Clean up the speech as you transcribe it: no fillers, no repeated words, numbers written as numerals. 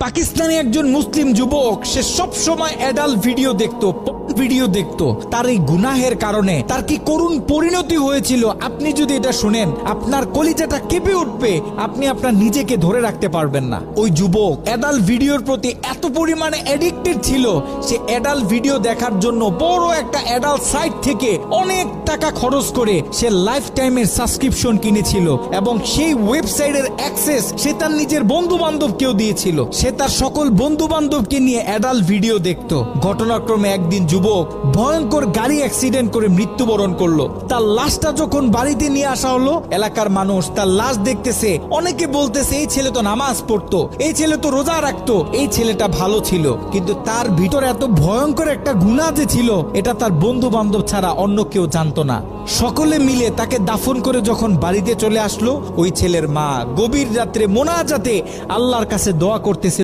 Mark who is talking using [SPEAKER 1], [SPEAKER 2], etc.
[SPEAKER 1] পাকিস্তানি একজন মুসলিম যুবক, সে সব সময় অ্যাডাল্ট ভিডিও দেখতো, তার এই গুনাহের কারণে তার কি করুণ পরিণতি হয়েছিল আপনি যদি এটা শুনেন আপনার কলিজাটা কেঁপে উঠবে, আপনি আপনার নিজেকে ধরে রাখতে পারবেন না। ওই যুবক অ্যাডাল্ট ভিডিওর প্রতি এত পরিমাণে অ্যাডিক্টেড ছিল, সে অ্যাডাল্ট ভিডিও দেখার জন্য বড় একটা অ্যাডাল্ট সাইট থেকে অনেক টাকা খরচ করে সে লাইফ টাইমের সাবস্ক্রিপশন কিনেছিল এবং সেই ওয়েবসাইটের অ্যাক্সেস সে তার নিজের বন্ধু বান্ধবকেও দিয়েছিল। সে তার সকল বন্ধু বান্ধবকে নিয়ে অ্যাডাল্ট ভিডিও দেখতো। ঘটনাক্রমে একদিন যুবক ভয়ঙ্কর গাড়ি অ্যাক্সিডেন্ট করে মৃত্যুবরণ করলো। তার লাশটা যখন বাড়িতে নিয়ে আসা হলো, এলাকার মানুষ তার লাশ দেখতেছে, অনেকে বলতেছে এই ছেলে তো নামাজ পড়তো, এই ছেলে তো রোজা রাখতো, এই ছেলেটা ভালো ছিল, কিন্তু তার ভিতরে এত ভয়ঙ্কর একটা গুনাহ যে ছিল এটা তার বন্ধু বান্ধব ছাড়া অন্য কেউ জানতো না। সকলে মিলে তাকে দাফন করে যখন বাড়িতে চলে আসলো, ওই ছেলের মা গভীর রাত্রে মোনাজাতে আল্লাহর কাছে দোয়া করতেছে,